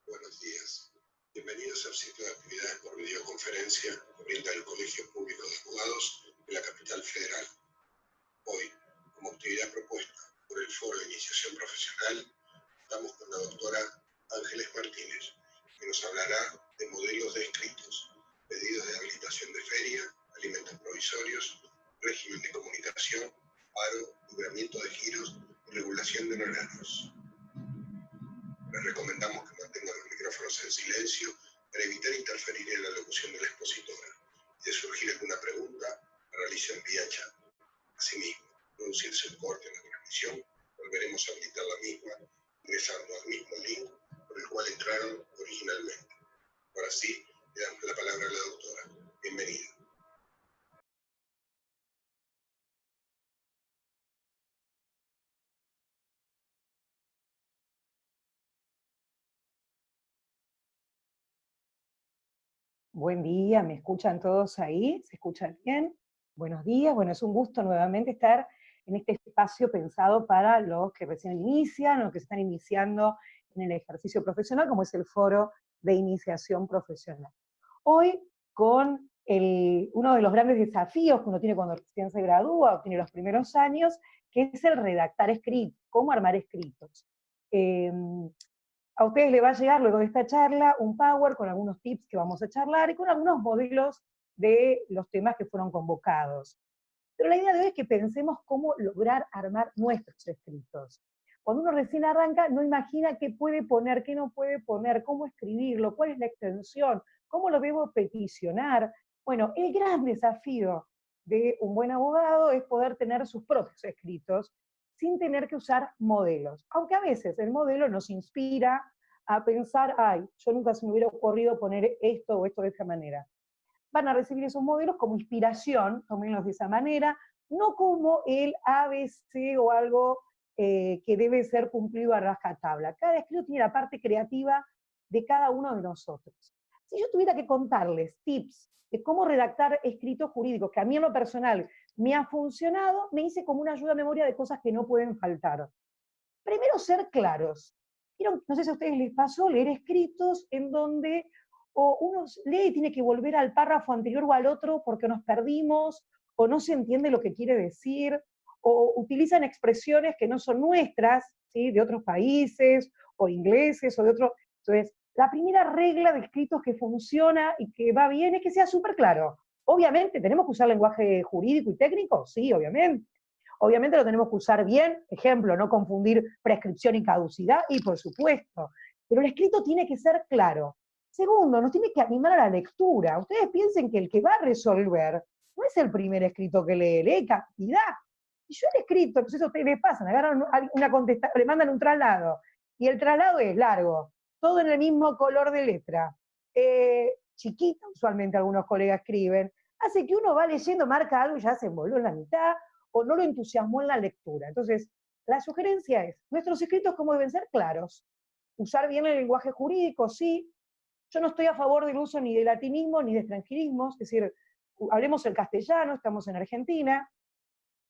Buenos días. Bienvenidos al ciclo de actividades por videoconferencia que brinda el Colegio Público de Abogados de la Capital Federal. Hoy, como actividad propuesta por el Foro de Iniciación Profesional, estamos con la doctora Ángeles Martínez, que nos hablará de modelos de escritos, pedidos de habilitación de feria, alimentos provisorios, régimen de comunicación, paro, libramiento de giros y regulación de honorarios. Les recomendamos que mantengan los micrófonos en silencio para evitar interferir en la locución de la expositora. Si surgir alguna pregunta, la realicen vía chat. Asimismo, producirse un corte en la transmisión, volveremos a habilitar la misma, ingresando al mismo link por el cual entraron originalmente. Ahora sí, le damos la palabra a la doctora. Bienvenida. Buen día, ¿me escuchan todos ahí? ¿Se escuchan bien? Buenos días, bueno, es un gusto nuevamente estar en este espacio pensado para los que recién inician o que están iniciando en el ejercicio profesional, como es el Foro de Iniciación Profesional. Hoy con uno de los grandes desafíos que uno tiene cuando recién se gradúa o tiene los primeros años, que es el redactar escritos, cómo armar escritos. A ustedes les va a llegar luego de esta charla un Power con algunos tips que vamos a charlar y con algunos modelos de los temas que fueron convocados. Pero la idea de hoy es que pensemos cómo lograr armar nuestros escritos. Cuando uno recién arranca, no imagina qué puede poner, qué no puede poner, cómo escribirlo, cuál es la extensión, cómo lo debo peticionar. Bueno, el gran desafío de un buen abogado es poder tener sus propios escritos sin tener que usar modelos. Aunque a veces el modelo nos inspira a pensar, ay, yo nunca se me hubiera ocurrido poner esto o esto de esta manera. Van a recibir esos modelos como inspiración, tómenlos de esa manera, no como el ABC o algo que debe ser cumplido a rajatabla. Cada escrito tiene la parte creativa de cada uno de nosotros. Si yo tuviera que contarles tips de cómo redactar escritos jurídicos, que a mí en lo personal me ha funcionado, me hice como una ayuda a memoria de cosas que no pueden faltar. Primero, ser claros. No sé si a ustedes les pasó leer escritos en donde o uno lee y tiene que volver al párrafo anterior o al otro porque nos perdimos, o no se entiende lo que quiere decir, o utilizan expresiones que no son nuestras, ¿sí? De otros países, o ingleses, o de otros. Entonces, la primera regla de escritos que funciona y que va bien es que sea súper claro. Obviamente, ¿tenemos que usar lenguaje jurídico y técnico? Sí, obviamente. Obviamente lo tenemos que usar bien, ejemplo, no confundir prescripción y caducidad, y por supuesto, pero el escrito tiene que ser claro. Segundo, nos tiene que animar a la lectura. Ustedes piensen que el que va a resolver no es el primer escrito que lee cantidad. Y yo el escrito, no sé si a ustedes les pasan, agarran una contestación, le mandan un traslado, y el traslado es largo, todo en el mismo color de letra, chiquita, usualmente algunos colegas escriben, hace que uno va leyendo, marca algo y ya se envolvió en la mitad, o no lo entusiasmó en la lectura. Entonces, la sugerencia es, nuestros escritos cómo deben ser claros, usar bien el lenguaje jurídico, sí. Yo no estoy a favor del uso ni de latinismo ni de extranjerismos, es decir, hablemos el castellano, estamos en Argentina.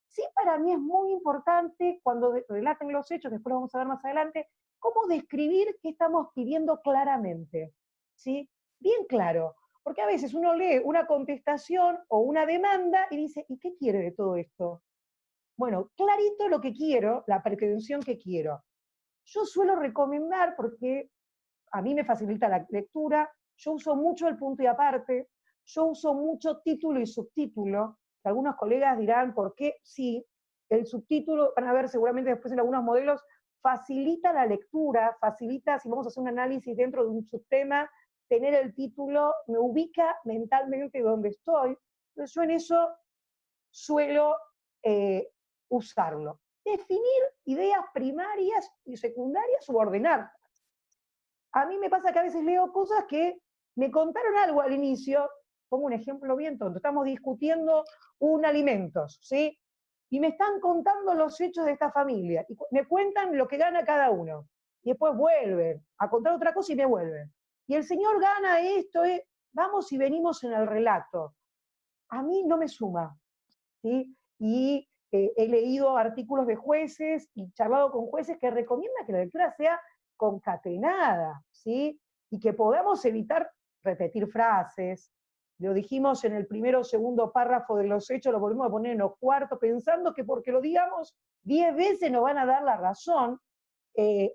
Sí, para mí es muy importante, cuando relaten los hechos, después lo vamos a ver más adelante, cómo describir qué estamos pidiendo claramente, ¿sí? Bien claro, porque a veces uno lee una contestación o una demanda y dice, ¿y qué quiere de todo esto? Bueno, clarito lo que quiero, la pretensión que quiero. Yo suelo recomendar, porque a mí me facilita la lectura, yo uso mucho el punto y aparte, yo uso mucho título y subtítulo, que algunos colegas dirán, ¿por qué? Sí, el subtítulo, van a ver seguramente después en algunos modelos, facilita la lectura, facilita, si vamos a hacer un análisis dentro de un subtema, tener el título me ubica mentalmente donde estoy. Entonces yo en eso suelo usarlo. Definir ideas primarias y secundarias o ordenarlas. A mí me pasa que a veces leo cosas que me contaron algo al inicio, pongo un ejemplo bien tonto, estamos discutiendo un alimentos, ¿sí? Y me están contando los hechos de esta familia, y me cuentan lo que gana cada uno, y después vuelven a contar otra cosa y me vuelven. Y el señor gana esto, vamos y venimos en el relato. A mí no me suma, ¿sí? Y he leído artículos de jueces y charlado con jueces que recomiendan que la lectura sea concatenada, ¿sí? y que podamos evitar repetir frases. Lo dijimos en el primero o segundo párrafo de los hechos, lo volvemos a poner en los cuartos, pensando que porque lo digamos 10 veces nos van a dar la razón.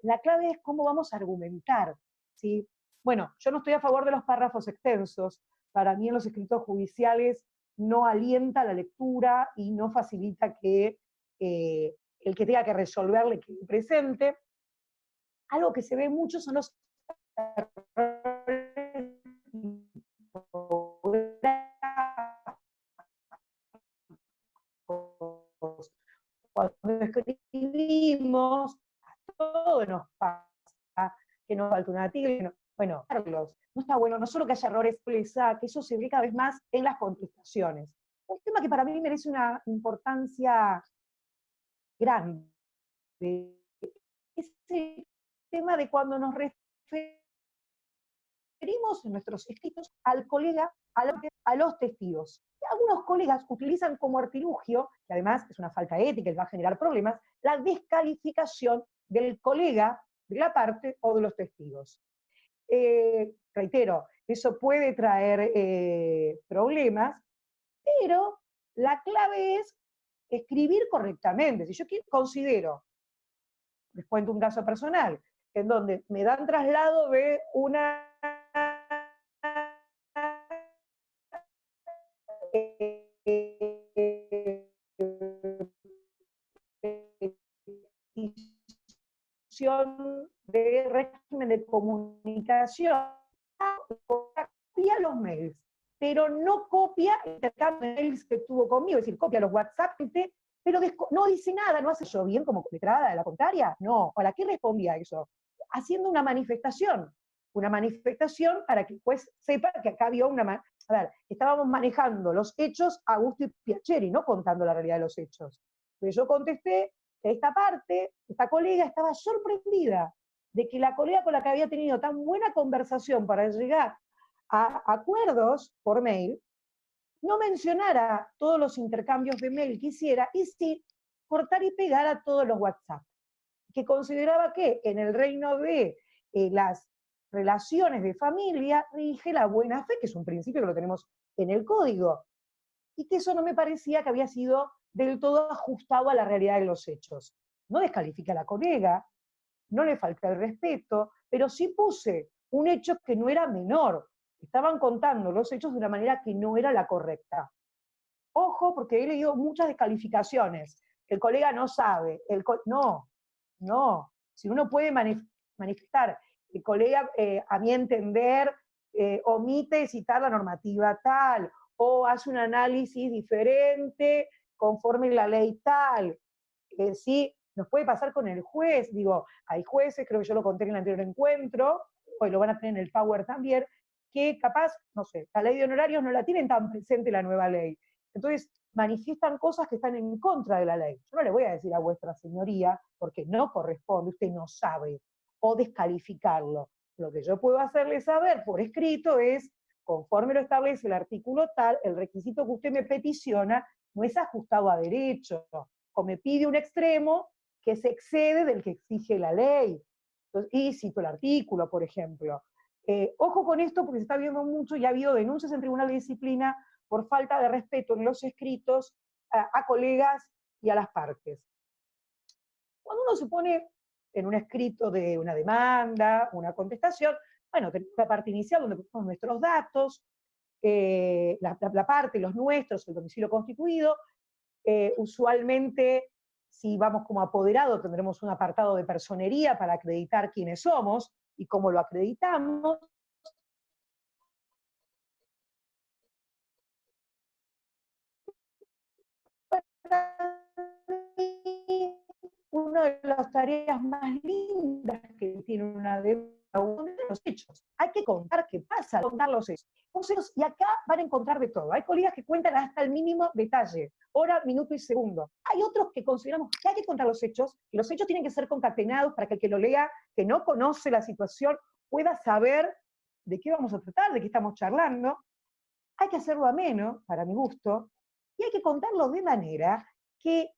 La clave es cómo vamos a argumentar, ¿sí? Bueno, yo no estoy a favor de los párrafos extensos. Para mí en los escritos judiciales no alienta la lectura y no facilita que el que tenga que resolver le quede presente. Algo que se ve mucho son los errores cuando escribimos, a todos nos pasa que nos falta una tilde. Bueno, Carlos, no está bueno, no solo que haya errores, que eso se ve cada vez más en las contestaciones. Un tema que para mí merece una importancia grande es el tema de cuando nos referimos en nuestros escritos al colega, a los testigos. Algunos colegas utilizan como artilugio, que además es una falta ética y va a generar problemas, la descalificación del colega, de la parte o de los testigos. Reitero, eso puede traer problemas, pero la clave es escribir correctamente. Si yo considero, les cuento un caso personal, en donde me dan traslado de una de régimen de comunicación, copia los mails, pero no copia el intercambio de mails que tuvo conmigo, es decir, copia los WhatsApp, pero no dice nada, no hace yo bien como letrada de la contraria, no, ¿para qué respondía eso? Haciendo una manifestación para que el juez sepa que acá había una... A ver, estábamos manejando los hechos a gusto y piacere, no contando la realidad de los hechos. Pero yo contesté que esta parte, esta colega estaba sorprendida de que la colega con la que había tenido tan buena conversación para llegar a acuerdos por mail, no mencionara todos los intercambios de mail que hiciera, y sí cortar y pegar a todos los WhatsApp, que consideraba que en el reino de las relaciones de familia rige la buena fe, que es un principio que lo tenemos en el código, y que eso no me parecía que había sido del todo ajustado a la realidad de los hechos. No descalifica a la colega, no le falta el respeto, pero sí puse un hecho que no era menor. Estaban contando los hechos de una manera que no era la correcta. Ojo, porque he leído muchas descalificaciones. El colega no sabe. No. Si uno puede manifestar, el colega, a mi entender, omite citar la normativa tal, o hace un análisis diferente conforme la ley tal. Sí, nos puede pasar con el juez, digo, hay jueces, creo que yo lo conté en el anterior encuentro, hoy lo van a tener en el Power también, que capaz, no sé, la ley de honorarios no la tienen tan presente la nueva ley. Entonces, manifiestan cosas que están en contra de la ley. Yo no le voy a decir a vuestra señoría, porque no corresponde, usted no sabe, o descalificarlo. Lo que yo puedo hacerle saber por escrito es, conforme lo establece el artículo tal, el requisito que usted me peticiona no es ajustado a derecho, o me pide un extremo que se excede del que exige la ley. Entonces, y cito el artículo, por ejemplo. Ojo con esto porque se está viendo mucho y ha habido denuncias en tribunal de disciplina por falta de respeto en los escritos a colegas y a las partes. Cuando uno se pone en un escrito de una demanda, una contestación, bueno, tenemos la parte inicial donde ponemos nuestros datos, la parte, los nuestros, el domicilio constituido. Usualmente, si vamos como apoderado, tendremos un apartado de personería para acreditar quiénes somos y cómo lo acreditamos. Una de las tareas más lindas que tiene una demanda de los hechos. Hay que contar qué pasa, contar los hechos. Y acá van a encontrar de todo. Hay colegas que cuentan hasta el mínimo detalle, hora, minuto y segundo. Hay otros que consideramos que hay que contar los hechos, y los hechos tienen que ser concatenados para que el que lo lea, que no conoce la situación, pueda saber de qué vamos a tratar, de qué estamos charlando. Hay que hacerlo ameno, para mi gusto, y hay que contarlo de manera que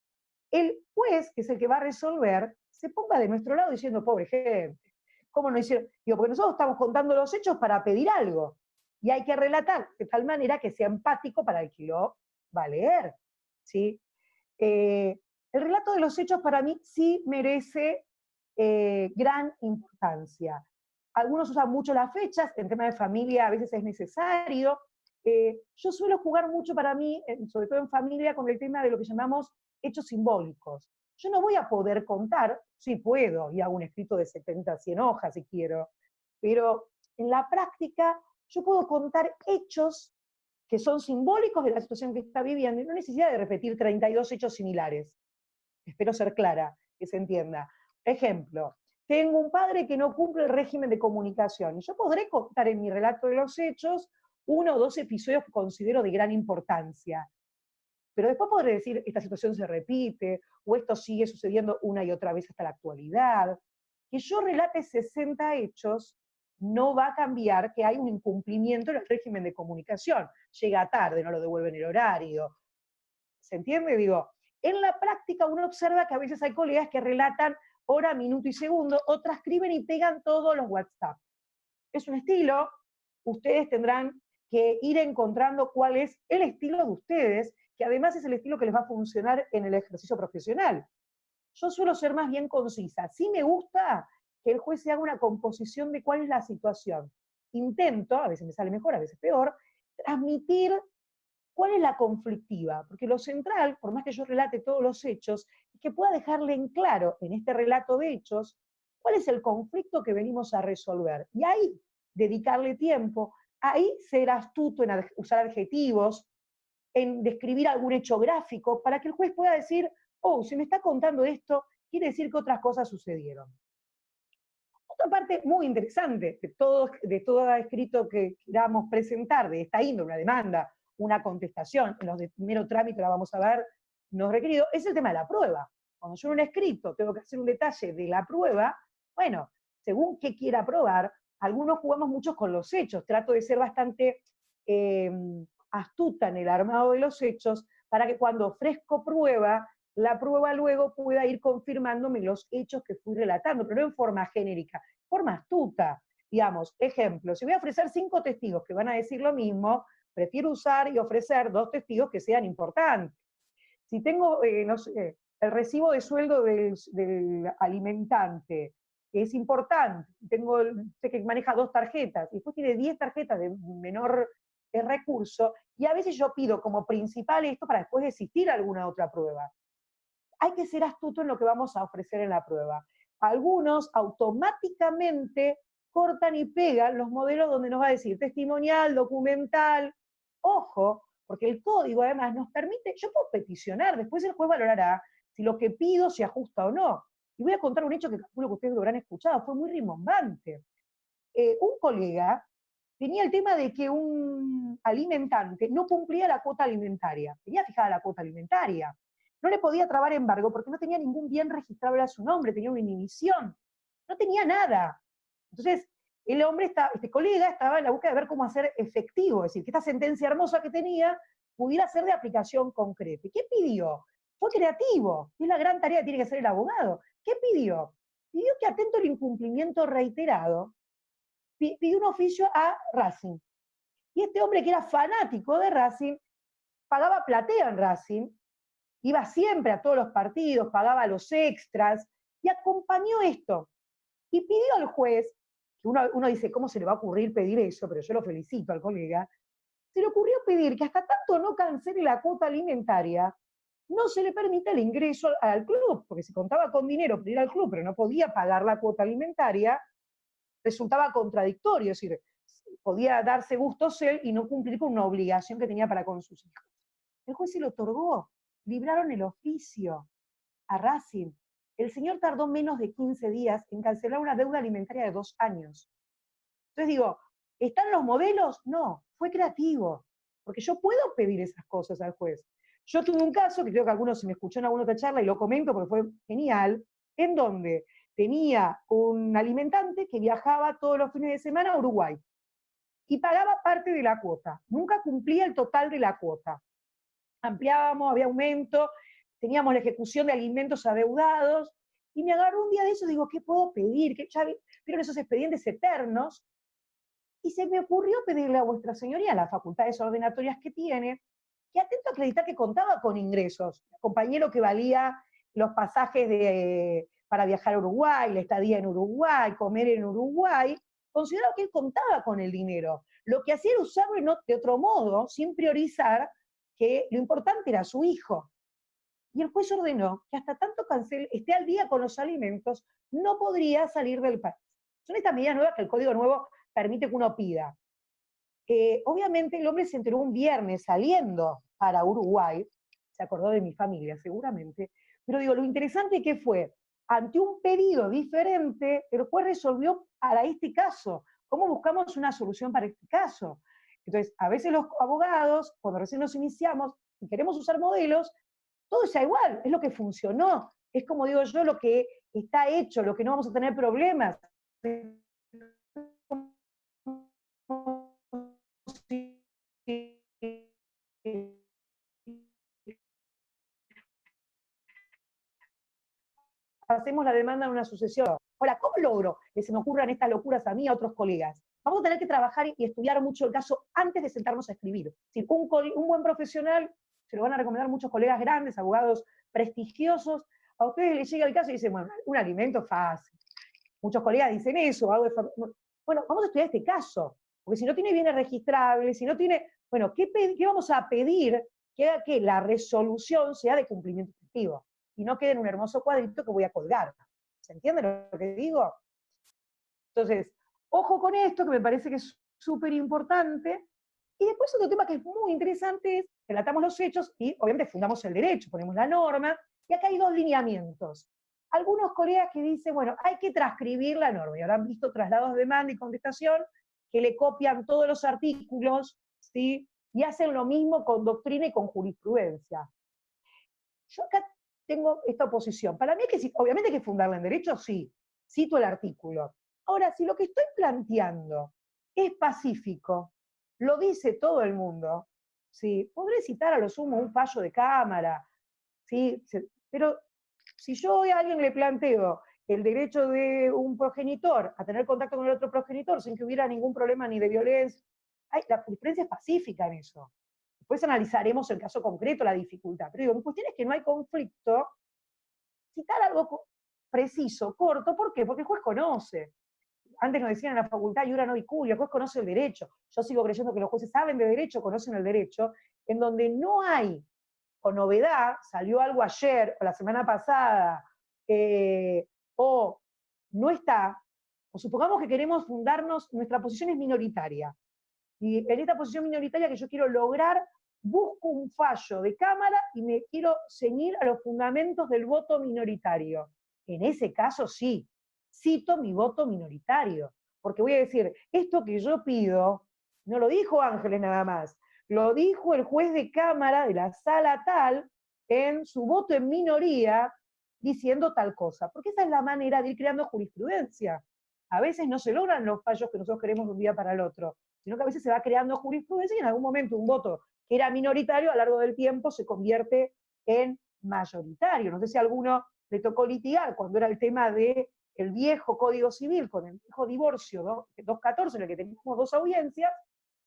el juez, que es el que va a resolver, se ponga de nuestro lado diciendo, pobre gente, ¿Cómo no hicieron? Digo, porque nosotros estamos contando los hechos para pedir algo. Y hay que relatar de tal manera que sea empático para el que lo va a leer. ¿Sí? El relato de los hechos para mí sí merece gran importancia. Algunos usan mucho las fechas, en tema de familia a veces es necesario. Yo suelo jugar mucho para mí, sobre todo en familia, con el tema de lo que llamamos hechos simbólicos. Yo no voy a poder contar, sí puedo, y hago un escrito de 70, 100 hojas si quiero, pero en la práctica yo puedo contar hechos que son simbólicos de la situación que está viviendo, y no necesidad de repetir 32 hechos similares. Espero ser clara, que se entienda. Ejemplo, tengo un padre que no cumple el régimen de comunicación, y yo podré contar en mi relato de los hechos 1 o 2 episodios que considero de gran importancia. Pero después podré decir, esta situación se repite, o esto sigue sucediendo una y otra vez hasta la actualidad. Que yo relate 60 hechos no va a cambiar que hay un incumplimiento en el régimen de comunicación. Llega tarde, no lo devuelven el horario. ¿Se entiende? Digo, en la práctica uno observa que a veces hay colegas que relatan hora, minuto y segundo, o transcriben y pegan todos los WhatsApp. Es un estilo, ustedes tendrán que ir encontrando cuál es el estilo de ustedes, que además es el estilo que les va a funcionar en el ejercicio profesional. Yo suelo ser más bien concisa. Sí me gusta que el juez se haga una composición de cuál es la situación. Intento, a veces me sale mejor, a veces peor, transmitir cuál es la conflictiva, porque lo central, por más que yo relate todos los hechos, es que pueda dejarle en claro en este relato de hechos cuál es el conflicto que venimos a resolver. Y ahí dedicarle tiempo, ahí ser astuto en usar adjetivos, en describir algún hecho gráfico, para que el juez pueda decir, oh, si me está contando esto, quiere decir que otras cosas sucedieron. Otra parte muy interesante de todo escrito que queramos presentar de esta índole, una demanda, una contestación, en los de primero trámite la vamos a ver, no requerido, es el tema de la prueba. Cuando yo en un escrito tengo que hacer un detalle de la prueba, bueno, según qué quiera probar, algunos jugamos mucho con los hechos, trato de ser bastante astuta en el armado de los hechos, para que cuando ofrezco prueba, la prueba luego pueda ir confirmándome los hechos que fui relatando, pero no en forma genérica, forma astuta. Digamos, ejemplo, si voy a ofrecer 5 testigos que van a decir lo mismo, prefiero usar y ofrecer 2 testigos que sean importantes. Si tengo, no sé, el recibo de sueldo del alimentante, que es importante, sé que maneja 2 tarjetas, y después tiene 10 tarjetas de menor recurso, y a veces yo pido como principal esto para después desistir a alguna otra prueba. Hay que ser astuto en lo que vamos a ofrecer en la prueba. Algunos automáticamente cortan y pegan los modelos donde nos va a decir testimonial, documental. Ojo, porque el código además nos permite, yo puedo peticionar, después el juez valorará si lo que pido se ajusta o no. Y voy a contar un hecho que calculo que ustedes lo habrán escuchado, fue muy rimbombante. Un colega tenía el tema de que un alimentante no cumplía la cuota alimentaria, tenía fijada la cuota alimentaria, no le podía trabar embargo porque no tenía ningún bien registrable a su nombre, tenía una inhibición, no tenía nada. Entonces, este colega estaba en la búsqueda de ver cómo hacer efectivo, es decir, que esta sentencia hermosa que tenía pudiera ser de aplicación concreta. ¿Y qué pidió? Fue creativo, y es la gran tarea que tiene que hacer el abogado. ¿Qué pidió? Pidió que, atento al incumplimiento reiterado, pidió un oficio a Racing. Y este hombre, que era fanático de Racing, pagaba platea en Racing, iba siempre a todos los partidos, pagaba los extras, y acompañó esto. Y pidió al juez, que uno dice, ¿cómo se le va a ocurrir pedir eso? Pero yo lo felicito al colega. Se le ocurrió pedir que hasta tanto no cancele la cuota alimentaria, no se le permite el ingreso al club, porque si contaba con dinero para ir al club, pero no podía pagar la cuota alimentaria, resultaba contradictorio, es decir, podía darse gustos él y no cumplir con una obligación que tenía para con sus hijos. El juez se lo otorgó, libraron el oficio a Racing. El señor tardó menos de 15 días en cancelar una deuda alimentaria de 2 años. Entonces digo, ¿están los modelos? No, fue creativo, porque yo puedo pedir esas cosas al juez. Yo tuve un caso, que creo que algunos se me escuchó en alguna otra charla y lo comento porque fue genial, en donde tenía un alimentante que viajaba todos los fines de semana a Uruguay y pagaba parte de la cuota, nunca cumplía el total de la cuota. Ampliábamos, había aumento, teníamos la ejecución de alimentos adeudados, Y me agarró un día de eso, digo, ¿qué puedo pedir? Que ya vieron esos expedientes eternos. Y se me ocurrió pedirle a vuestra señoría, las facultades ordenatorias que tiene, que atento a acreditar que contaba con ingresos. El compañero que valía los pasajes para viajar a Uruguay, la estadía en Uruguay, comer en Uruguay, consideraba que él contaba con el dinero. Lo que hacía era usarlo de otro modo, sin priorizar que lo importante era su hijo. Y el juez ordenó que hasta tanto cancel esté al día con los alimentos, no podría salir del país. Son estas medidas nuevas que el Código Nuevo permite que uno pida. Obviamente el hombre se enteró un viernes saliendo para Uruguay, se acordó de mi familia seguramente, pero digo, lo interesante que fue, ante un pedido diferente, el juez resolvió para este caso. ¿Cómo buscamos una solución para este caso? Entonces, a veces los abogados, cuando recién nos iniciamos, y queremos usar modelos, todo es igual, es lo que funcionó, es como digo yo, lo que está hecho, lo que no vamos a tener problemas. Hacemos la demanda en una sucesión. Ahora, ¿cómo logro que se me ocurran estas locuras a mí y a otros colegas? Vamos a tener que trabajar y estudiar mucho el caso antes de sentarnos a escribir. Si un buen profesional, se lo van a recomendar muchos colegas grandes, abogados prestigiosos, a ustedes les llega el caso y dicen, bueno, un alimento fácil. Muchos colegas dicen eso. Bueno, vamos a estudiar este caso, porque si no tiene bienes registrables, si no tiene, bueno, ¿qué vamos a pedir que haga que la resolución sea de cumplimiento efectivo? Y no quede en un hermoso cuadrito que voy a colgar. ¿Se entiende lo que digo? Entonces, ojo con esto, que me parece que es súper importante. Y después otro tema que es muy interesante es, relatamos los hechos y obviamente fundamos el derecho, ponemos la norma, y acá hay dos lineamientos. Algunos colegas que dicen, bueno, hay que transcribir la norma, y habrán visto traslados de demanda y contestación, que le copian todos los artículos, ¿sí? Y hacen lo mismo con doctrina y con jurisprudencia. Yo acá tengo esta oposición. Para mí es que sí, obviamente hay que fundarla en derecho, sí, cito el artículo. Ahora, si lo que estoy planteando es pacífico, lo dice todo el mundo, ¿sí? Podré citar a lo sumo un fallo de cámara, ¿sí? Pero si yo a alguien le planteo el derecho de un progenitor a tener contacto con el otro progenitor sin que hubiera ningún problema ni de violencia, la jurisprudencia es pacífica en eso. Después analizaremos el caso concreto, la dificultad. Pero digo, mi cuestión es que no hay conflicto, citar algo preciso, corto, ¿por qué? Porque el juez conoce. Antes nos decían en la facultad, iura no viculia, el juez conoce el derecho. Yo sigo creyendo que los jueces saben de derecho, conocen el derecho, en donde no hay, con novedad, salió algo ayer o la semana pasada, o no está, o supongamos que queremos fundarnos, nuestra posición es minoritaria. Y en esta posición minoritaria que yo quiero lograr, busco un fallo de cámara y me quiero ceñir a los fundamentos del voto minoritario. En ese caso sí, cito mi voto minoritario, porque voy a decir, esto que yo pido, no lo dijo Ángeles nada más, lo dijo el juez de cámara de la sala tal en su voto en minoría diciendo tal cosa, porque esa es la manera de ir creando jurisprudencia. A veces no se logran los fallos que nosotros queremos de un día para el otro, sino que a veces se va creando jurisprudencia y en algún momento un voto que era minoritario a lo largo del tiempo se convierte en mayoritario. No sé si a alguno le tocó litigar cuando era el tema del viejo Código Civil con el viejo divorcio 214, en el que teníamos dos audiencias,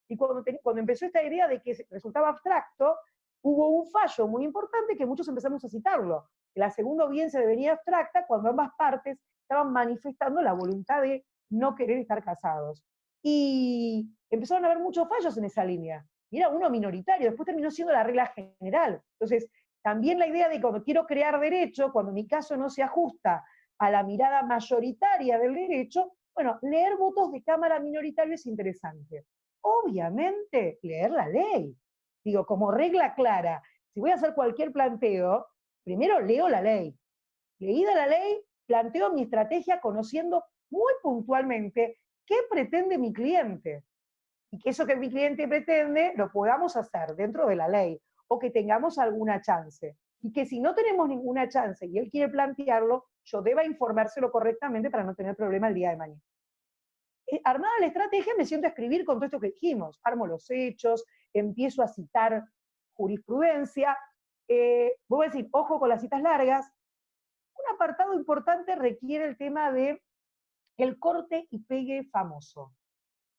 y cuando empezó esta idea de que resultaba abstracto, hubo un fallo muy importante que muchos empezamos a citarlo. La segunda audiencia devenía abstracta cuando ambas partes estaban manifestando la voluntad de no querer estar casados. Y empezaron a haber muchos fallos en esa línea. Y era uno minoritario, después terminó siendo la regla general. Entonces, también la idea de cuando quiero crear derecho, cuando mi caso no se ajusta a la mirada mayoritaria del derecho, bueno, leer votos de cámara minoritario es interesante. Obviamente, leer la ley. Digo, como regla clara, si voy a hacer cualquier planteo, primero leo la ley. Leída la ley, planteo mi estrategia conociendo muy puntualmente qué pretende mi cliente. Y que eso que mi cliente pretende lo podamos hacer dentro de la ley, o que tengamos alguna chance. Y que si no tenemos ninguna chance y él quiere plantearlo, yo deba informárselo correctamente para no tener problema el día de mañana. Armada la estrategia, me siento a escribir con todo esto que dijimos. Armo los hechos, empiezo a citar jurisprudencia. Voy a decir, ojo con las citas largas. Un apartado importante requiere el tema de el corte y pegue famoso.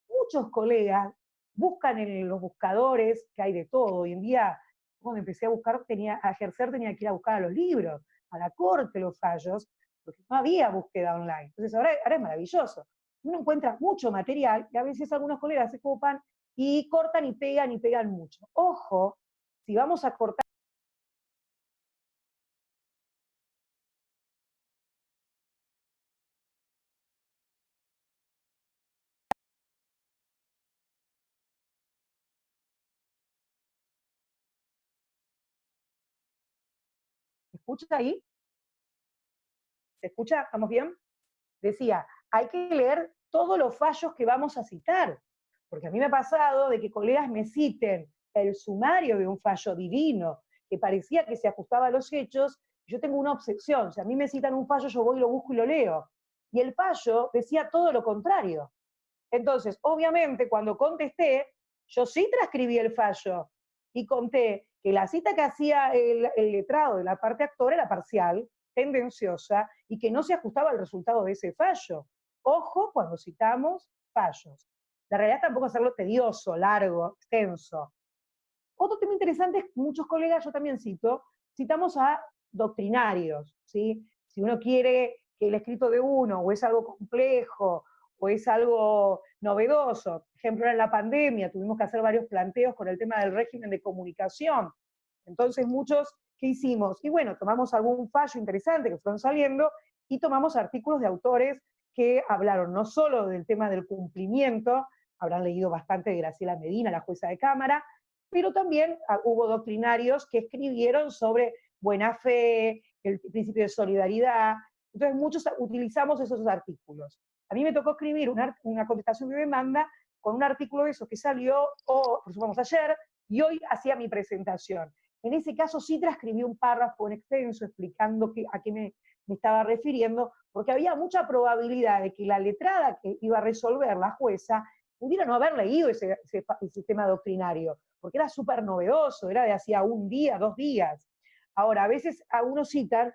Muchos colegas buscan en los buscadores, que hay de todo. Hoy en día, cuando empecé a buscar, a ejercer, tenía que ir a buscar a los libros, a la corte los fallos, porque no había búsqueda online. Entonces ahora es maravilloso. Uno encuentra mucho material y a veces algunos colegas se copan y cortan y pegan mucho. Ojo, si vamos a cortar. ¿Se escucha ahí? ¿Se escucha? ¿Estamos bien? Decía, hay que leer todos los fallos que vamos a citar, porque a mí me ha pasado de que colegas me citen el sumario de un fallo divino, que parecía que se ajustaba a los hechos. Yo tengo una obsesión, si a mí me citan un fallo, yo voy, lo busco y lo leo. Y el fallo decía todo lo contrario. Entonces, obviamente, cuando contesté, yo sí transcribí el fallo y conté que la cita que hacía el letrado de la parte actor era parcial, tendenciosa, y que no se ajustaba al resultado de ese fallo. Ojo cuando citamos fallos. La realidad tampoco es hacerlo tedioso, largo, extenso. Otro tema interesante es que muchos colegas, yo también citamos a doctrinarios, ¿sí? Si uno quiere que el escrito de uno o es algo complejo o es algo novedoso, por ejemplo, en la pandemia tuvimos que hacer varios planteos con el tema del régimen de comunicación. Entonces muchos, ¿qué hicimos? Y bueno, tomamos algún fallo interesante que fueron saliendo y tomamos artículos de autores que hablaron no solo del tema del cumplimiento, habrán leído bastante de Graciela Medina, la jueza de Cámara, pero también hubo doctrinarios que escribieron sobre buena fe, el principio de solidaridad. Entonces muchos utilizamos esos artículos. A mí me tocó escribir una contestación de demanda con un artículo de eso que salió, por supuesto, ayer, y hoy hacía mi presentación. En ese caso sí transcribí un párrafo en extenso explicando a qué me estaba refiriendo, porque había mucha probabilidad de que la letrada que iba a resolver la jueza pudiera no haber leído ese tema doctrinario, porque era súper novedoso, era de hacía un día, 2 días. Ahora, a veces algunos citan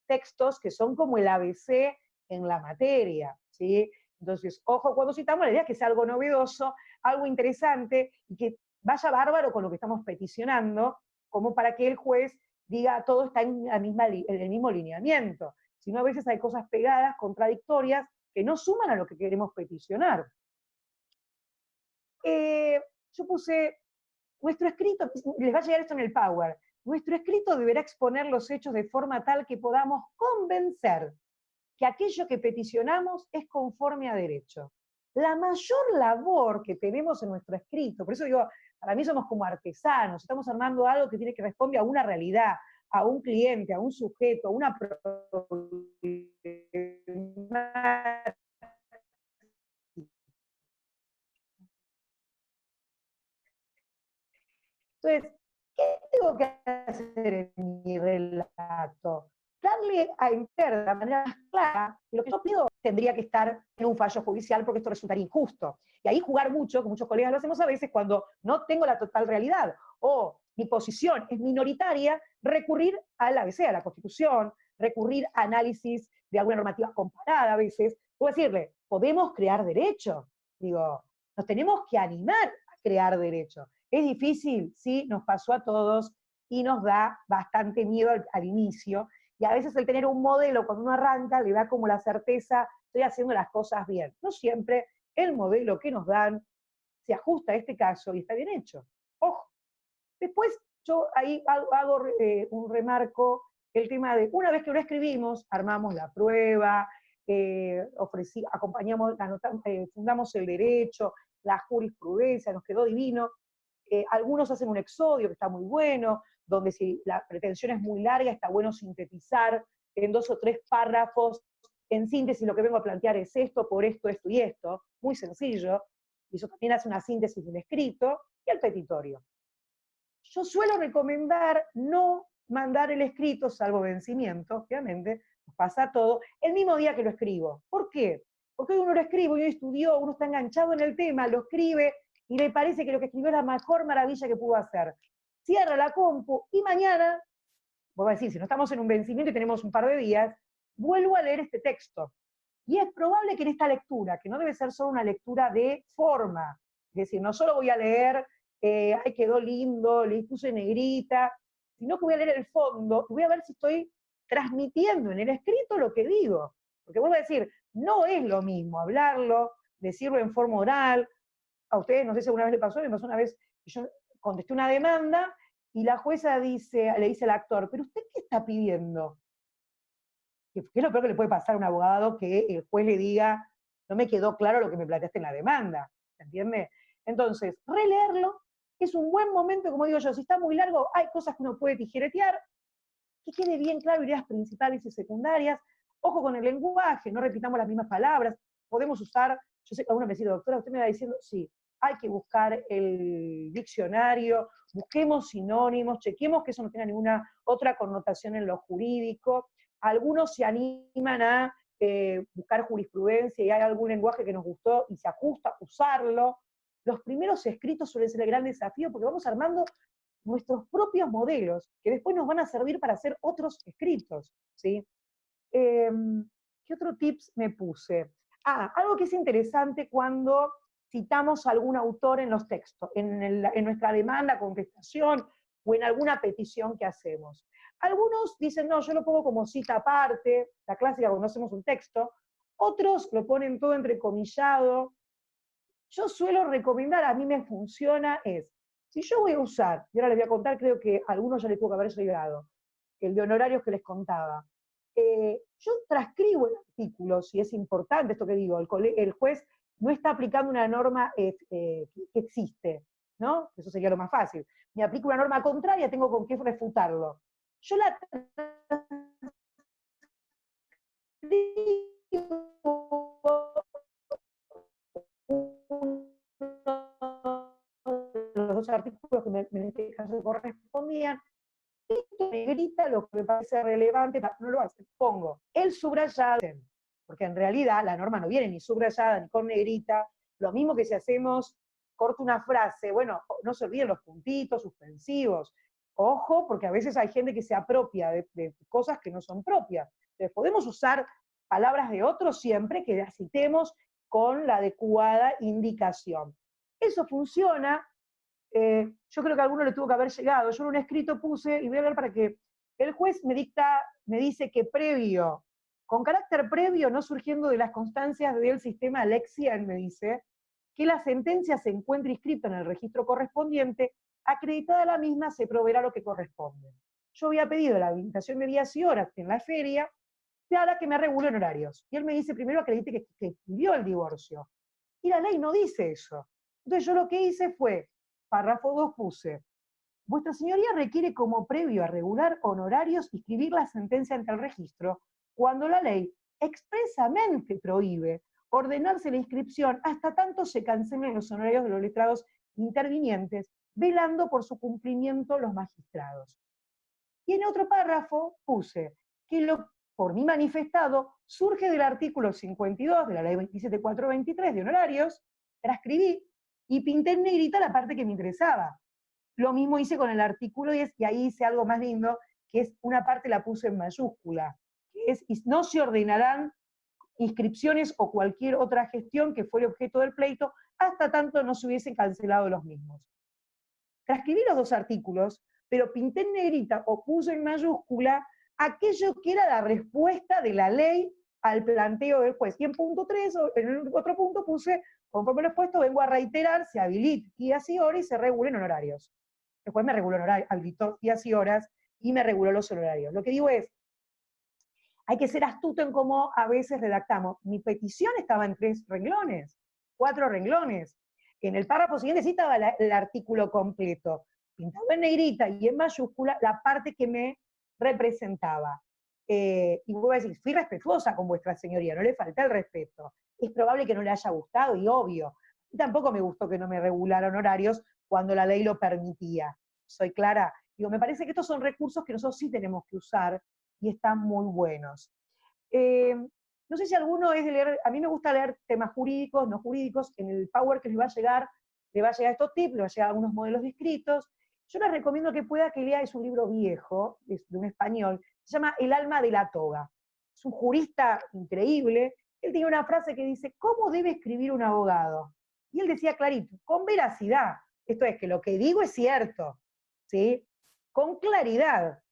textos que son como el ABC en la materia, ¿sí? Entonces, ojo cuando citamos, la idea es que sea algo novedoso, algo interesante, y que vaya bárbaro con lo que estamos peticionando, como para que el juez diga todo está en el mismo lineamiento. Sino a veces hay cosas pegadas, contradictorias, que no suman a lo que queremos peticionar. Yo puse, nuestro escrito, les va a llegar esto en el Power, nuestro escrito deberá exponer los hechos de forma tal que podamos convencer que aquello que peticionamos es conforme a derecho. La mayor labor que tenemos en nuestro escrito, por eso digo, para mí somos como artesanos, estamos armando algo que tiene que responder a una realidad, a un cliente, a un sujeto, a una problemática. Entonces, ¿qué tengo que hacer en mi relato? Darle a entender de la manera más clara que lo que yo pido tendría que estar en un fallo judicial porque esto resultaría injusto. Y ahí jugar mucho, que muchos colegas lo hacemos a veces cuando no tengo la total realidad o mi posición es minoritaria, recurrir al ABC, a la Constitución, recurrir a análisis de alguna normativa comparada a veces, o decirle, podemos crear derecho. Digo, nos tenemos que animar a crear derecho. ¿Es difícil? Sí, nos pasó a todos y nos da bastante miedo al inicio. Y a veces el tener un modelo cuando uno arranca le da como la certeza, estoy haciendo las cosas bien. No siempre el modelo que nos dan se ajusta a este caso y está bien hecho. Ojo. Después yo ahí hago un remarco, el tema de, una vez que lo escribimos, armamos la prueba, acompañamos, fundamos el derecho, la jurisprudencia, nos quedó divino. Algunos hacen un exodio que está muy bueno, donde si la pretensión es muy larga, está bueno sintetizar en 2 o 3 párrafos. En síntesis, lo que vengo a plantear es esto, por esto, esto y esto. Muy sencillo. Y eso también hace una síntesis del escrito y el petitorio. Yo suelo recomendar no mandar el escrito, salvo vencimiento, obviamente, nos pasa todo, el mismo día que lo escribo. ¿Por qué? Porque uno lo escribe, uno estudió, uno está enganchado en el tema, lo escribe, y le parece que lo que escribió es la mejor maravilla que pudo hacer. Cierra la compu y mañana Vos vas a decir, si no estamos en un vencimiento y tenemos un par de días, vuelvo a leer este texto. Y es probable que en esta lectura, que no debe ser solo una lectura de forma, es decir, no solo voy a leer, ay, quedó lindo, le puse negrita, sino que voy a leer el fondo y voy a ver si estoy transmitiendo en el escrito lo que digo. Porque vuelvo a decir, no es lo mismo hablarlo, decirlo en forma oral. A ustedes, no sé si alguna vez le pasó una vez que yo contesté una demanda y la jueza le dice al actor, ¿pero usted qué está pidiendo? Que es lo peor que le puede pasar a un abogado, que el juez le diga, no me quedó claro lo que me planteaste en la demanda, ¿entiende? Entonces, releerlo es un buen momento, como digo yo, si está muy largo, hay cosas que uno puede tijeretear, que quede bien claro ideas principales y secundarias. Ojo con el lenguaje, no repitamos las mismas palabras, podemos usar, yo sé que alguna me dice, doctora, usted me va diciendo, sí, hay que buscar el diccionario, busquemos sinónimos, chequemos que eso no tenga ninguna otra connotación en lo jurídico. Algunos se animan a buscar jurisprudencia y hay algún lenguaje que nos gustó y se ajusta, usarlo. Los primeros escritos suelen ser el gran desafío porque vamos armando nuestros propios modelos, que después nos van a servir para hacer otros escritos, ¿sí? ¿Qué otro tips me puse? Algo que es interesante cuando citamos a algún autor en los textos, en nuestra demanda, contestación, o en alguna petición que hacemos. Algunos dicen, no, yo lo pongo como cita aparte, la clásica cuando hacemos un texto, otros lo ponen todo entrecomillado. Yo suelo recomendar, a mí me funciona, si yo voy a usar, y ahora les voy a contar, creo que a algunos ya les tuvo que haber llegado, el de honorarios que les contaba, yo transcribo el artículo, si es importante esto que digo, el juez no está aplicando una norma que existe, ¿no? Eso sería lo más fácil. Me aplico una norma contraria, tengo con qué refutarlo. Yo la los dos artículos que en este caso correspondían, esto negrita lo que me parece relevante, no lo hace, pongo el subrayado, porque en realidad la norma no viene ni subrayada ni con negrita, lo mismo que si hacemos, corto una frase, bueno, no se olviden los puntitos, suspensivos, ojo, porque a veces hay gente que se apropia de cosas que no son propias. Entonces podemos usar palabras de otros siempre que las citemos con la adecuada indicación. Eso funciona. Yo creo que a alguno le tuvo que haber llegado. Yo en un escrito puse, y voy a ver para que el juez me dice que previo, con carácter previo, no surgiendo de las constancias del sistema Lexian, me dice, que la sentencia se encuentre inscrita en el registro correspondiente, acreditada la misma se proveerá lo que corresponde. Yo había pedido la habilitación de días y horas en la feria, y ahora que me regulen horarios. Y él me dice, primero acredite que escribió el divorcio. Y la ley no dice eso. Entonces yo lo que hice fue, párrafo 2 puse, vuestra señoría requiere como previo a regular honorarios inscribir la sentencia ante el registro, cuando la ley expresamente prohíbe ordenarse la inscripción hasta tanto se cancelen los honorarios de los letrados intervinientes, velando por su cumplimiento los magistrados. Y en otro párrafo puse que lo por mí manifestado surge del artículo 52 de la ley 27423 de honorarios, transcribí y pinté en negrita la parte que me interesaba. Lo mismo hice con el artículo 10 y ahí hice algo más lindo, que es una parte la puse en mayúscula, que es, no se ordenarán inscripciones o cualquier otra gestión que fuere objeto del pleito hasta tanto no se hubiesen cancelado los mismos. Transcribí los dos artículos, pero pinté en negrita o puse en mayúscula aquello que era la respuesta de la ley al planteo del juez. Y en punto 3, en el otro punto puse, conforme lo expuesto, vengo a reiterar, se habilite días y horas y se regulen honorarios. El juez me reguló horarios, habilitó días y horas y me reguló los honorarios. Lo que digo es, hay que ser astuto en cómo a veces redactamos. Mi petición estaba en 3 renglones, 4 renglones. En el párrafo siguiente sí estaba el artículo completo, pintado en negrita y en mayúscula la parte que me representaba. Y voy a decir, fui respetuosa con vuestra señoría, no le falté el respeto. Es probable que no le haya gustado, y obvio. Y tampoco me gustó que no me regularan horarios cuando la ley lo permitía. ¿Soy clara? Digo, me parece que estos son recursos que nosotros sí tenemos que usar y están muy buenos. No sé si alguno es de leer, a mí me gusta leer temas jurídicos, no jurídicos, en el Power que les va a llegar estos tips, les va a llegar algunos modelos descritos, Yo les recomiendo que pueda que lea, es un libro viejo, es de un español, se llama El alma de la toga. Es un jurista increíble. Él tiene una frase que dice, ¿cómo debe escribir un abogado? Y él decía clarito, con veracidad. Esto es que lo que digo es cierto, ¿sí? Con claridad,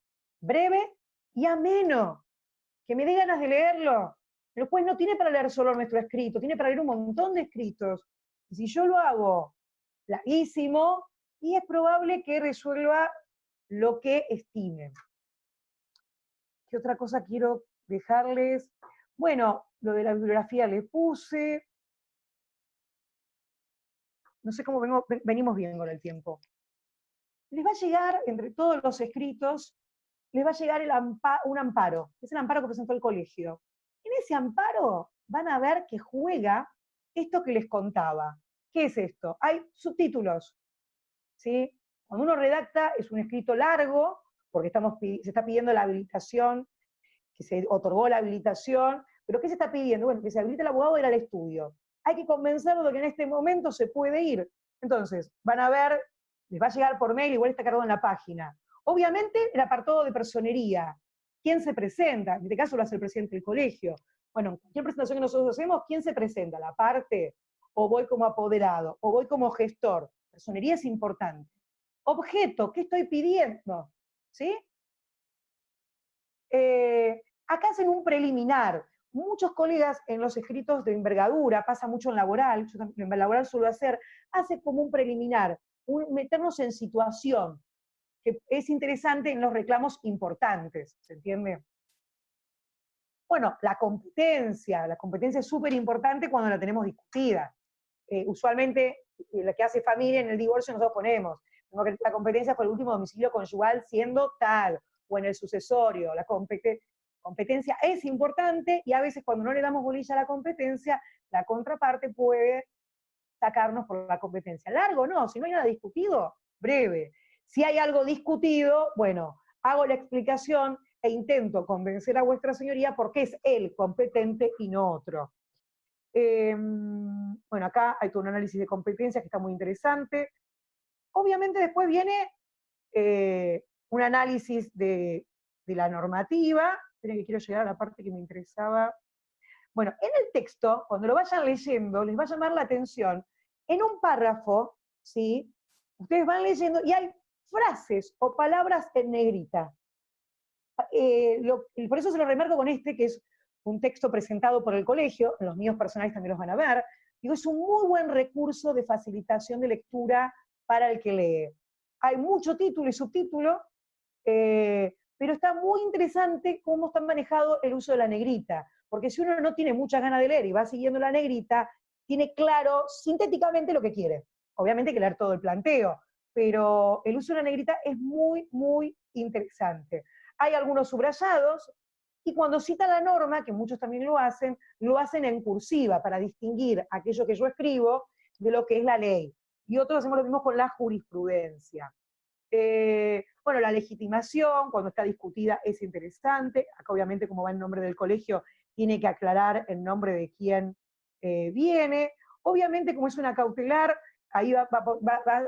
breve y ameno, que me dé ganas de leerlo. El juez no tiene para leer solo nuestro escrito, tiene para leer un montón de escritos. Y si yo lo hago larguísimo, y es probable que resuelva lo que estime. ¿Qué otra cosa quiero dejarles? Bueno, lo de la bibliografía le puse. No sé cómo venimos bien con el tiempo. Les va a llegar, entre todos los escritos, les va a llegar un amparo. Es el amparo que presentó el colegio. En ese amparo van a ver que juega esto que les contaba. ¿Qué es esto? Hay subtítulos, ¿sí? Cuando uno redacta es un escrito largo, porque se está pidiendo la habilitación, que se otorgó la habilitación, pero ¿qué se está pidiendo? Bueno, que se habilite el abogado a ir al estudio. Hay que convencerlo de que en este momento se puede ir. Entonces, van a ver, les va a llegar por mail, igual está cargado en la página. Obviamente, el apartado de personería. ¿Quién se presenta? En este caso lo hace el presidente del colegio. Bueno, en cualquier presentación que nosotros hacemos, ¿quién se presenta? ¿La parte? ¿O voy como apoderado? ¿O voy como gestor? Personería es importante. Objeto, ¿qué estoy pidiendo? ¿Sí? Acá hacen un preliminar. Muchos colegas en los escritos de envergadura, pasa mucho en laboral, yo también en laboral suelo hacer, hace como un preliminar, meternos en situación, que es interesante en los reclamos importantes, ¿se entiende? Bueno, la competencia es súper importante cuando la tenemos discutida. Usualmente, la que hace familia en el divorcio nosotros ponemos, la competencia por el último domicilio conyugal siendo tal, o en el sucesorio, la competencia es importante y a veces cuando no le damos bolilla a la competencia, la contraparte puede sacarnos por la competencia. Largo no, si no hay nada discutido, breve. Si hay algo discutido, bueno, hago la explicación e intento convencer a vuestra señoría porque es él competente y no otro. Bueno, acá hay todo un análisis de competencia que está muy interesante. Obviamente después viene un análisis de la normativa. Esperen que quiero llegar a la parte que me interesaba. Bueno, en el texto, cuando lo vayan leyendo, les va a llamar la atención, en un párrafo, ¿sí? Ustedes van leyendo y hay frases o palabras en negrita. Por eso se lo remarco con este, que es un texto presentado por el colegio, los míos personales también los van a ver. Digo, es un muy buen recurso de facilitación de lectura para el que lee. Hay mucho título y subtítulo, pero está muy interesante cómo está manejado el uso de la negrita, porque si uno no tiene muchas ganas de leer y va siguiendo la negrita, tiene claro sintéticamente lo que quiere. Obviamente hay que leer todo el planteo, pero el uso de la negrita es muy, muy interesante. Hay algunos subrayados, y cuando cita la norma, que muchos también lo hacen en cursiva para distinguir aquello que yo escribo de lo que es la ley. Y otros hacemos lo mismo con la jurisprudencia. Bueno, la legitimación, cuando está discutida, es interesante. Acá obviamente, como va en nombre del colegio, tiene que aclarar el nombre de quién viene. Obviamente, como es una cautelar, ahí va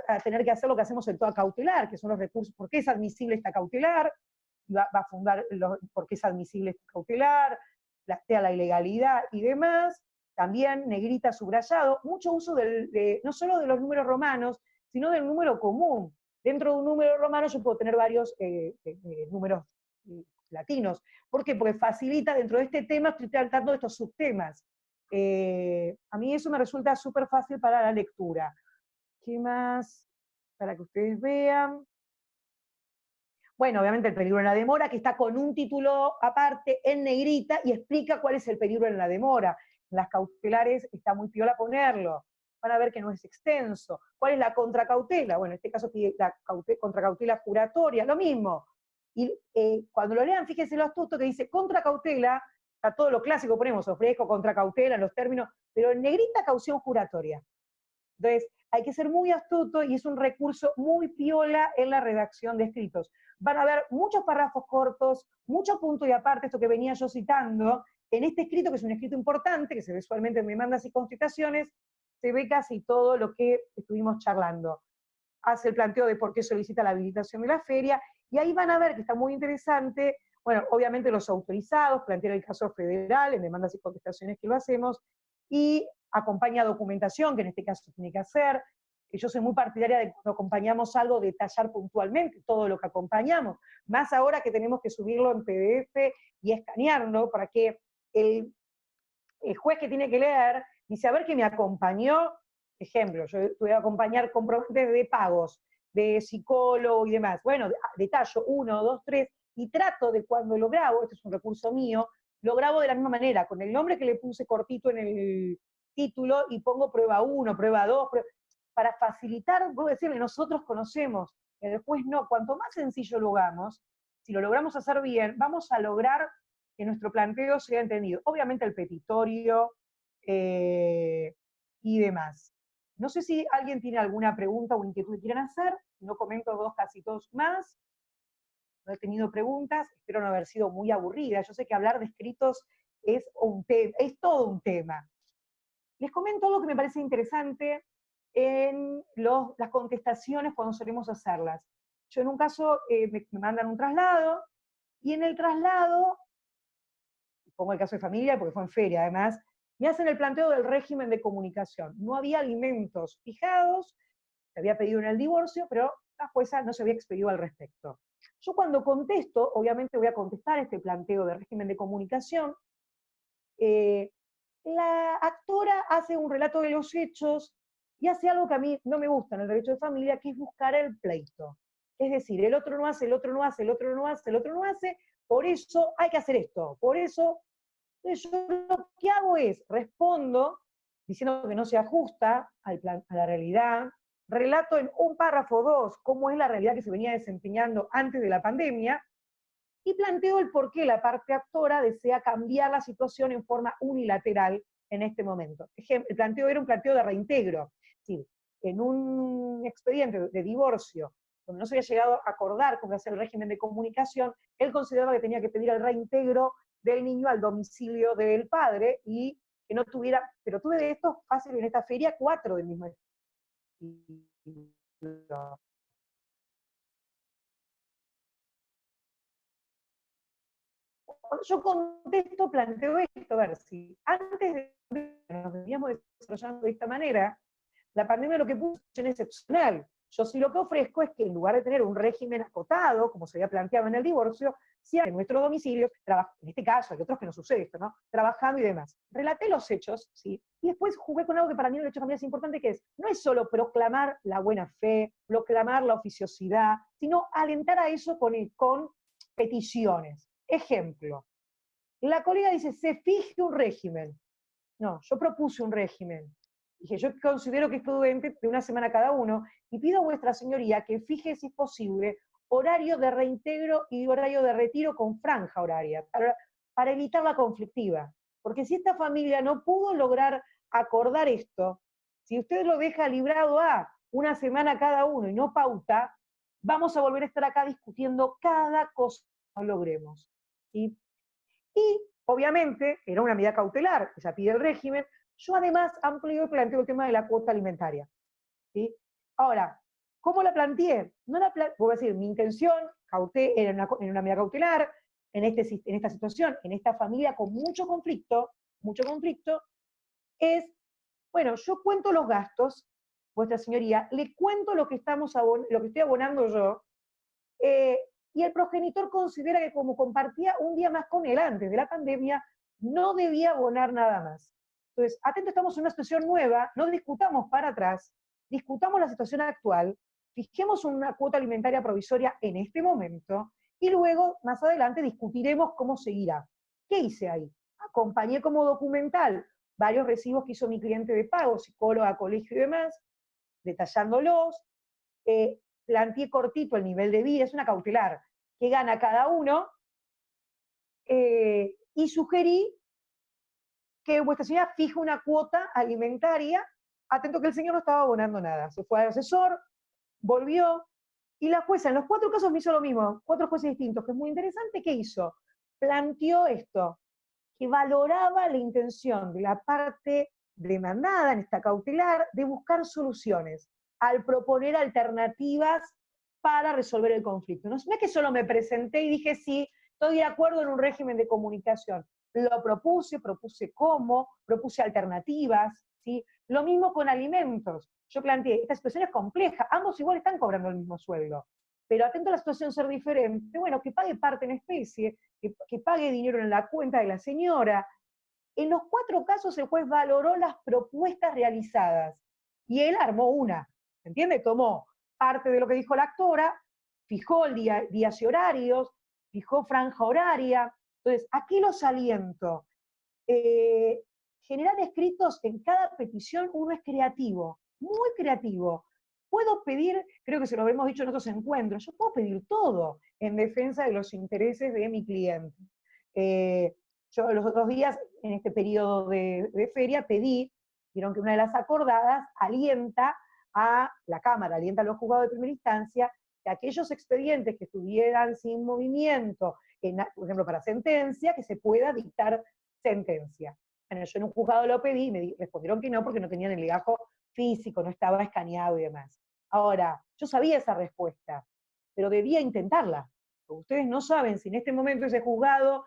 a tener que hacer lo que hacemos en toda cautelar, que son los recursos. ¿Por qué es admisible esta cautelar? Va a fundar por qué es admisible esta cautelar, plantea la ilegalidad y demás. También negrita, subrayado, mucho uso no solo de los números romanos, sino del número común. Dentro de un número romano yo puedo tener varios números latinos. ¿Por qué? Porque facilita, dentro de este tema, estoy tratando de estos subtemas. A mí eso me resulta súper fácil para la lectura. ¿Qué más? Para que ustedes vean. Bueno, obviamente el peligro en la demora, que está con un título aparte en negrita y explica cuál es el peligro en la demora. En las cautelares está muy piola ponerlo. Van a ver que no es extenso. ¿Cuál es la contracautela? Bueno, en este caso pide la contracautela juratoria, lo mismo. Y cuando lo lean, fíjense lo astuto que dice contracautela, está todo lo clásico, ponemos ofrezco, contracautela en los términos, pero en negrita caución juratoria. Entonces, hay que ser muy astuto y es un recurso muy piola en la redacción de escritos. Van a ver muchos párrafos cortos, mucho punto y aparte, esto que venía yo citando, en este escrito, que es un escrito importante, que se ve usualmente en demandas y constituciones, se ve casi todo lo que estuvimos charlando. hace el planteo de por qué solicita la habilitación de la feria, y ahí van a ver que está muy interesante, bueno, obviamente los autorizados, plantear el caso federal en demandas y contestaciones que lo hacemos, y acompaña documentación, que en este caso tiene que hacer, que yo soy muy partidaria de cuando acompañamos algo, detallar puntualmente todo lo que acompañamos, más ahora que tenemos que subirlo en PDF y escanearlo para que el juez que tiene que leer dice, a ver que me acompañó, ejemplo, yo voy a acompañar comprobantes de pagos, de psicólogo y demás. Bueno, detallo 1, 2, 3, y trato de cuando lo grabo, este es un recurso mío, lo grabo de la misma manera, con el nombre que le puse cortito en el título y pongo prueba 1, prueba 2, para facilitar, puedo decirle, nosotros conocemos, el juez no, cuanto más sencillo lo hagamos, si lo logramos hacer bien, vamos a lograr que nuestro planteo sea entendido. Obviamente el petitorio y demás. No sé si alguien tiene alguna pregunta o inquietud que quieran hacer, si no comento dos casitos más. No he tenido preguntas, espero no haber sido muy aburrida. Yo sé que hablar de escritos es todo un tema. Les comento algo que me parece interesante en las contestaciones cuando solemos hacerlas. Yo en un caso me mandan un traslado, y en el traslado, pongo el caso de familia porque fue en feria además, me hacen el planteo del régimen de comunicación. No había alimentos fijados, se había pedido en el divorcio, pero la jueza no se había expedido al respecto. Yo cuando contesto, obviamente voy a contestar este planteo de régimen de comunicación, la actora hace un relato de los hechos y hace algo que a mí no me gusta en el derecho de familia, que es buscar el pleito. Es decir, el otro no hace, el otro no hace, el otro no hace, el otro no hace, por eso hay que hacer esto, por eso. Entonces yo lo que hago es, respondo, diciendo que no se ajusta a la realidad, relato en un párrafo 2 cómo es la realidad que se venía desempeñando antes de la pandemia, y planteo el por qué la parte actora desea cambiar la situación en forma unilateral en este momento. El planteo era un planteo de reintegro, es decir, en un expediente de divorcio donde no se había llegado a acordar con hacer el régimen de comunicación, él consideraba que tenía que pedir el reintegro del niño al domicilio del padre y que no tuviera, pero tuve de estos fácil en esta feria 4 del mismo estilo. Yo contesto, planteo esto, a ver, si antes de nos veníamos desarrollando de esta manera, la pandemia lo que puso es excepcional. Yo sí lo que ofrezco es que en lugar de tener un régimen acotado, como se había planteado en el divorcio, sea en nuestro domicilio, en este caso, hay otros que no sucede esto, ¿no? Trabajando y demás. Relaté los hechos, ¿sí? Y después jugué con algo que para mí en el derecho familiar es importante, que no es solo proclamar la buena fe, proclamar la oficiosidad, sino alentar a eso con peticiones. Ejemplo, la colega dice, se fije un régimen. No, yo propuse un régimen. Dije, yo considero que es prudente de una semana cada uno, y pido a vuestra señoría que fije, si es posible, horario de reintegro y horario de retiro con franja horaria, para evitar la conflictiva. Porque si esta familia no pudo lograr acordar esto, si usted lo deja librado a una semana cada uno y no pauta, vamos a volver a estar acá discutiendo cada cosa que no logremos. ¿Sí? Y, obviamente, era una medida cautelar, ella pide el régimen. Yo además amplio y planteo el tema de la cuota alimentaria. ¿Sí? Ahora, ¿cómo la planteé? No la voy a decir, mi intención era en una medida cautelar, en esta situación, en esta familia con mucho conflicto, es, bueno, yo cuento los gastos, vuestra señoría, le cuento lo que estoy abonando yo, y el progenitor considera que como compartía un día más con él antes de la pandemia, no debía abonar nada más. Entonces, atento, estamos en una situación nueva, no discutamos para atrás, discutamos la situación actual, fijemos una cuota alimentaria provisoria en este momento, y luego, más adelante, discutiremos cómo seguirá. ¿Qué hice ahí? Acompañé como documental varios recibos que hizo mi cliente de pago, psicóloga, colegio y demás, detallándolos, planteé cortito el nivel de vida, es una cautelar, que gana cada uno, y sugerí que vuestra señora fije una cuota alimentaria, atento que el señor no estaba abonando nada. Se fue al asesor, volvió, y la jueza en los 4 casos me hizo lo mismo, 4 jueces distintos, que es muy interesante. ¿Qué hizo? Planteó esto, que valoraba la intención de la parte demandada en esta cautelar de buscar soluciones. al proponer alternativas para resolver el conflicto. No es que solo me presenté y dije, sí, estoy de acuerdo en un régimen de comunicación. Lo propuse cómo, propuse alternativas, ¿sí? Lo mismo con alimentos. Yo planteé, esta situación es compleja, ambos igual están cobrando el mismo sueldo, pero atento a la situación ser diferente, bueno, que pague parte en especie, que pague dinero en la cuenta de la señora. En los 4 casos el juez valoró las propuestas realizadas y él armó una, ¿entiende? Tomó parte de lo que dijo la actora, fijó días y horarios, fijó franja horaria. Entonces, aquí los aliento. Generar escritos en cada petición, uno es creativo, muy creativo. Puedo pedir, creo que se lo habremos dicho en otros encuentros, yo puedo pedir todo en defensa de los intereses de mi cliente. Yo los otros días, en este periodo de feria, pedí, vieron que una de las acordadas alienta a la Cámara, alienta a los juzgados de primera instancia, que aquellos expedientes que estuvieran sin movimiento, por ejemplo, para sentencia, que se pueda dictar sentencia. Bueno, yo en un juzgado lo pedí y me respondieron que no, porque no tenían el legajo físico, no estaba escaneado y demás. Ahora, yo sabía esa respuesta, pero debía intentarla. Porque ustedes no saben si en este momento ese juzgado,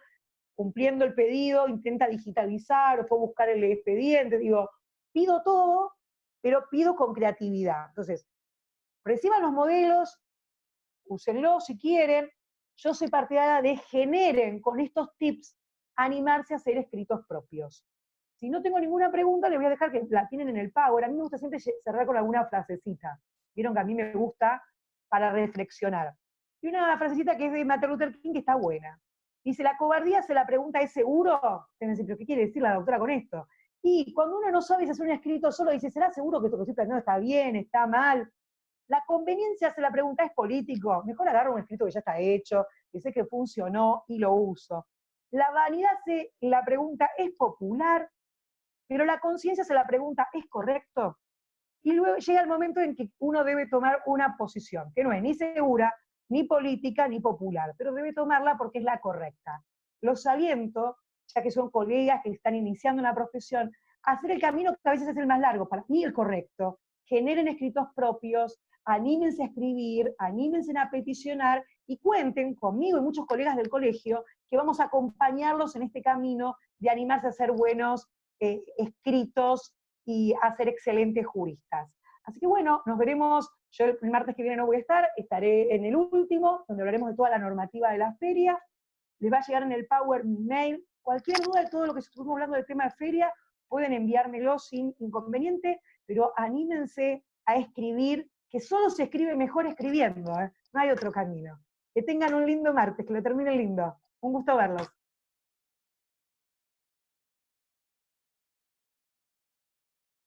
cumpliendo el pedido, intenta digitalizar o fue a buscar el expediente. Digo, pido todo, pero pido con creatividad. Entonces, reciban los modelos, úsenlos si quieren. Yo soy partidaria de generen con estos tips animarse a hacer escritos propios. Si no tengo ninguna pregunta, les voy a dejar que la tienen en el Power. A mí me gusta siempre cerrar con alguna frasecita. Vieron que a mí me gusta para reflexionar. Y una frasecita que es de Martin Luther King que está buena. Dice, la cobardía se la pregunta, ¿es seguro? Ustedes ¿pero qué quiere decir la doctora con esto? Y cuando uno no sabe si hacer un escrito solo, dice, ¿será seguro que esto que estoy planteando está bien, está mal? La conveniencia se la pregunta, ¿es político? Mejor agarro un escrito que ya está hecho, que sé que funcionó y lo uso. La vanidad se la pregunta, ¿es popular? Pero la conciencia se la pregunta, ¿es correcto? Y luego llega el momento en que uno debe tomar una posición, que no es ni segura, ni política, ni popular, pero debe tomarla porque es la correcta. Los aliento, ya que son colegas que están iniciando una profesión, a hacer el camino que a veces es el más largo, para mí el correcto. Generen escritos propios, anímense a escribir, anímense a peticionar y cuenten conmigo y muchos colegas del colegio que vamos a acompañarlos en este camino de animarse a ser buenos escritos y a ser excelentes juristas. Así que bueno, nos veremos, yo el martes que viene no voy a estar, estaré en el último, donde hablaremos de toda la normativa de la feria, les va a llegar en el Power mi mail, cualquier duda de todo lo que estuvimos hablando del tema de feria, pueden enviármelo sin inconveniente, pero anímense a escribir, que solo se escribe mejor escribiendo, no hay otro camino. Que tengan un lindo martes, que lo terminen lindo. Un gusto verlos.